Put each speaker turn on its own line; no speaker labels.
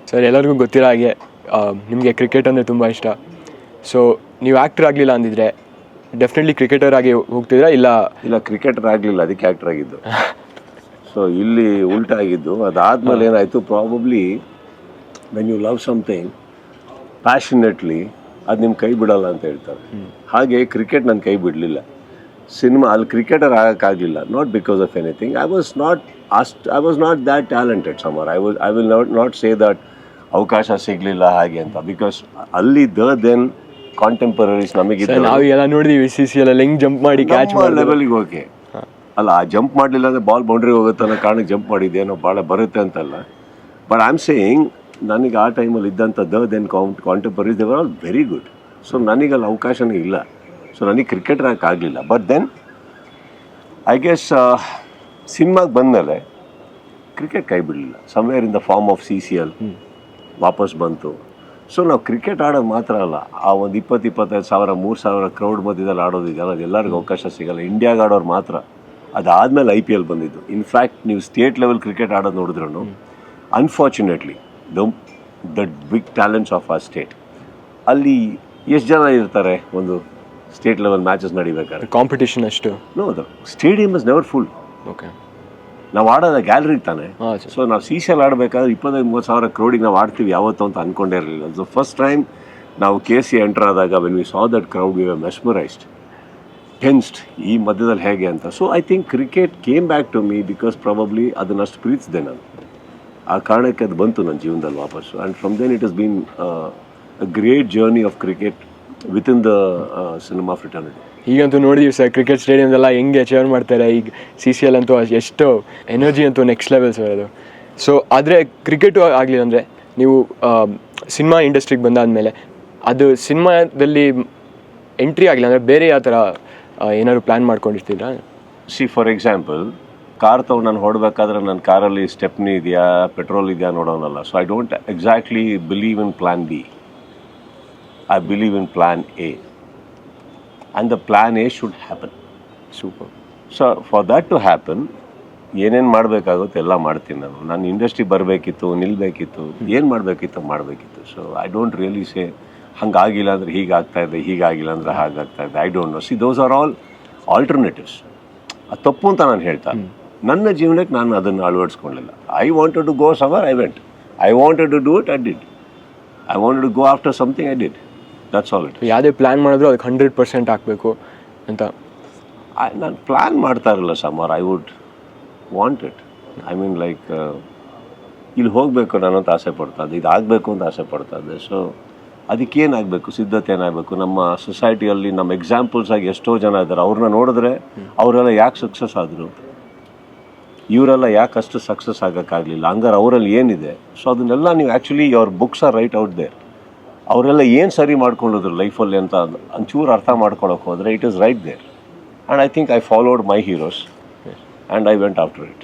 Sir, ಎಲ್ಲರಿಗೂ ಗೊತ್ತಿರೋ ಹಾಗೆ ನಿಮಗೆ ಕ್ರಿಕೆಟ್ ಅಂದರೆ ತುಂಬ ಇಷ್ಟ. ಸೊ ನೀವು ಆ್ಯಕ್ಟರ್ ಆಗಲಿಲ್ಲ ಅಂದಿದ್ರೆ ಡೆಫಿನೆಟ್ಲಿ ಕ್ರಿಕೆಟರ್ ಆಗಿ ಹೋಗ್ತಿದ್ರಾ?
ಇಲ್ಲ, ಕ್ರಿಕೆಟರ್ ಆಗಲಿಲ್ಲ, ಅದಕ್ಕೆ ಆ್ಯಕ್ಟರ್ ಆಗಿದ್ದು. ಸೊ ಇಲ್ಲಿ ಉಲ್ಟಾ ಆಗಿದ್ದು. ಅದಾದಮೇಲೆ ಏನಾಯಿತು, probably when you love something passionately ಅದು ನಿಮ್ಮ ಕೈ ಬಿಡಲ್ಲ ಅಂತ ಹೇಳ್ತಾರೆ. ಹಾಗೆ ಕ್ರಿಕೆಟ್ ನನ್ನ ಕೈ ಬಿಡಲಿಲ್ಲ. ಸಿನಿಮಾ ಅಲ್ಲಿ ಕ್ರಿಕೆಟರ್ ಆಗೋಕ್ಕಾಗಲಿಲ್ಲ, not because of anything. I was not that talented Samar. I will not say that ಅವಕಾಶ ಸಿಗಲಿಲ್ಲ ಹಾಗೆ ಅಂತ. ಬಿಕಾಸ್ ಅಲ್ಲಿ ದೆನ್ ಕಾಂಟೆಂಪರರೀಸ್ ನಮಗಿದ್ದ
ನಾವು ಎಲ್ಲ ನೋಡಿದೀವಿ CCL ಅಲ್ಲಿ ಹೆಂಗ್ ಜಂಪ್ ಮಾಡಿ ಕ್ಯಾಚ್
ಮಾಡಿ ಲೆವೆಲಿಗೆ ಓಕೆ ಅಲ್ಲ. ಆ ಜಂಪ್ ಮಾಡಲಿಲ್ಲ ಅಂದರೆ ಬಾಲ್ ಬೌಂಡ್ರಿಗೆ ಹೋಗುತ್ತೆ ಅನ್ನೋ ಕಾರಣಕ್ಕೆ ಜಂಪ್ ಮಾಡಿದ್ದೇನೋ ಭಾಳ ಬರುತ್ತೆ ಅಂತಲ್ಲ. ಬಟ್ ಐ ಆಮ್ ಸೇಯಿಂಗ್ ನನಗೆ ಆ ಟೈಮಲ್ಲಿ ಇದ್ದಂಥ then contemporaries they were all very good. So ನನಗಲ್ಲಿ ಅವಕಾಶನೇ ಇಲ್ಲ. ಸೊ ನನಗೆ ಕ್ರಿಕೆಟರ್ ಆಗಲಿಲ್ಲ. ಬಟ್ ದೆನ್ ಐ ಗೆಸ್ ಸಿನಿಮಾಗೆ ಬಂದಮೇಲೆ ಕ್ರಿಕೆಟ್ ಕೈ ಬಿಡಲಿಲ್ಲ. Somewhere in the form of CCL ವಾಪಸ್ ಬಂತು. ಸೊ ನಾವು ಕ್ರಿಕೆಟ್ ಆಡೋದು ಮಾತ್ರ ಅಲ್ಲ, ಆ ಒಂದು 20-25 ಸಾವಿರ 3,000 ಕ್ರೌಡ್ ಮಧ್ಯದಲ್ಲಿ ಆಡೋದಿದೆಯಲ್ಲ, ಅದು ಎಲ್ಲರಿಗೂ ಅವಕಾಶ ಸಿಗಲ್ಲ. ಇಂಡಿಯಾಗೆ ಆಡೋರು ಮಾತ್ರ. ಅದಾದಮೇಲೆ IPL ಬಂದಿದ್ದು. ಇನ್ಫ್ಯಾಕ್ಟ್ ನೀವು ಸ್ಟೇಟ್ ಲೆವೆಲ್ ಕ್ರಿಕೆಟ್ ಆಡೋದು ನೋಡಿದ್ರೂ unfortunately the big talents of our state ಅಲ್ಲಿ ಎಷ್ಟು ಜನ ಇರ್ತಾರೆ ಒಂದು ಸ್ಟೇಟ್ ಲೆವೆಲ್ ಮ್ಯಾಚಸ್ ನಡಿಬೇಕಾದ್ರೆ?
ಕಾಂಪಿಟೇಷನ್ ಅಷ್ಟು
no, the stadium is never full.
Okay,
ನಾವು ಆಡೋದ ಗ್ಯಾಲರಿ ತಾನೆ. ಸೊ ನಾವು CCL ಆಡಬೇಕಾದ್ರೆ 25-30 ಸಾವಿರ ಕ್ರೌಡಿಗೆ ನಾವು ಆಡ್ತೀವಿ ಯಾವತ್ತೂ ಅಂತ ಅಂದ್ಕೊಂಡೇ ಇರಲಿಲ್ಲ. ಸೊ ಫಸ್ಟ್ ಟೈಮ್ ನಾವು KC ಎಂಟರ್ ಆದಾಗ when we saw that crowd we were mesmerised, tensed, ಈ ಮಧ್ಯದಲ್ಲಿ ಹೇಗೆ ಅಂತ. So I think cricket came back to me because probably ಅದನ್ನಷ್ಟು ಪ್ರೀತಿಸಿದೆ ನಾನು. ಆ ಕಾರಣಕ್ಕೆ ಅದು ಬಂತು ನನ್ನ ಜೀವನದಲ್ಲಿ ವಾಪಸ್ಸು. And from then it has been a great journey of cricket within the cinema fraternity.
ಈಗಂತೂ ನೋಡಿದೀವಿ ಸರ್, ಕ್ರಿಕೆಟ್ ಸ್ಟೇಡಿಯಮ್ದೆಲ್ಲ ಹೆಂಗೆ ಚೇರ್ ಮಾಡ್ತಾರೆ. ಈಗ CCL ಅಂತೂ ಎಷ್ಟು ಎನರ್ಜಿ ಅಂತೂ ನೆಕ್ಸ್ಟ್ ಲೆವೆಲ್ ಸರ್ ಅದು. ಸೊ ಆದರೆ ಕ್ರಿಕೆಟು ಆಗಲಿಲ್ಲ ಅಂದರೆ ನೀವು ಸಿನಿಮಾ ಇಂಡಸ್ಟ್ರಿಗೆ ಬಂದಾದಮೇಲೆ ಅದು ಸಿನಿಮಾದಲ್ಲಿ ಎಂಟ್ರಿ ಆಗಿಲ್ಲ ಅಂದರೆ ಬೇರೆ ಯಾವ ಥರ ಏನಾದ್ರು ಪ್ಲ್ಯಾನ್ ಮಾಡ್ಕೊಂಡಿರ್ತಿದ್ರಾ?
ಫಾರ್ ಎಕ್ಸಾಂಪಲ್, ಕಾರ್ ತೊಗೊಂಡು ನಾನು ಹೊಡಬೇಕಾದ್ರೆ ನನ್ನ ಕಾರಲ್ಲಿ ಸ್ಟೆಪ್ನಿ ಇದೆಯಾ, ಪೆಟ್ರೋಲ್ ಇದೆಯಾ ನೋಡೋನಲ್ಲ. So I don't exactly believe in plan B. I believe in plan A. And the plan A should happen.
Super.
So for that to happen, ಏನೇನು ಮಾಡಬೇಕಾಗುತ್ತೆ ಎಲ್ಲ ಮಾಡ್ತೀನಿ ನಾನು. ನಾನು ಇಂಡಸ್ಟ್ರಿ ಬರಬೇಕಿತ್ತು, ನಿಲ್ಲಬೇಕಿತ್ತು, ಏನು ಮಾಡಬೇಕಿತ್ತು ಮಾಡಬೇಕಿತ್ತು. So I don't really say ಹಂಗಾಗಿಲ್ಲ ಅಂದರೆ ಹೀಗಾಗ್ತಾಯಿದೆ, ಹೀಗಾಗಿಲ್ಲ ಅಂದರೆ ಹಾಗಾಗ್ತಾಯಿದೆ. I don't know. Those are all alternatives. ಅದು ತಪ್ಪು ಅಂತ ನಾನು ಹೇಳ್ತಾ, ನನ್ನ ಜೀವನಕ್ಕೆ ನಾನು ಅದನ್ನು ಅಳವಡಿಸ್ಕೊಳ್ಳಿಲ್ಲ. I wanted to go Samar, I went. I wanted to do it, I did. I wanted to go after something, I did. That's all it.
ಯಾವುದೇ ಪ್ಲ್ಯಾನ್ ಮಾಡಿದ್ರು ಅದಕ್ಕೆ 100% ಹಾಕಬೇಕು ಅಂತ
ನಾನು ಪ್ಲ್ಯಾನ್ ಮಾಡ್ತಾ ಇರಲ್ಲ Samar. I would want it. I mean like ಇಲ್ಲಿ ಹೋಗಬೇಕು ನಾನು ಅಂತ ಆಸೆ ಪಡ್ತಾ ಇದ್ದೆ, ಇದು ಆಗಬೇಕು ಅಂತ ಆಸೆ ಪಡ್ತಾ ಇದ್ದೆ. ಸೊ ಅದಕ್ಕೇನಾಗಬೇಕು, ಸಿದ್ಧತೆ ಏನಾಗಬೇಕು. ನಮ್ಮ ಸೊಸೈಟಿಯಲ್ಲಿ ನಮ್ಮ ಎಕ್ಸಾಂಪಲ್ಸ್ ಆಗಿ ಎಷ್ಟೋ ಜನ ಇದ್ದಾರೆ. ಅವ್ರನ್ನ ನೋಡಿದ್ರೆ ಅವರೆಲ್ಲ ಯಾಕೆ ಸಕ್ಸಸ್ ಆದರು, ಇವರೆಲ್ಲ ಯಾಕೆ ಅಷ್ಟು ಸಕ್ಸಸ್ ಆಗೋಕ್ಕಾಗಲಿಲ್ಲ, ಹಂಗಾರೆ ಅವರಲ್ಲಿ ಏನಿದೆ. ಸೊ ಅದನ್ನೆಲ್ಲ ನೀವು actually your books are right out there. ಅವರೆಲ್ಲ ಏನು ಸರಿ ಮಾಡ್ಕೊಂಡಿದ್ರು ಲೈಫಲ್ಲಿ ಅಂತ ಒಂಚೂರು ಅರ್ಥ ಮಾಡ್ಕೊಳಕ್ಕೆ ಹೋದರೆ it is right there. And I think I followed my heroes and I went after it.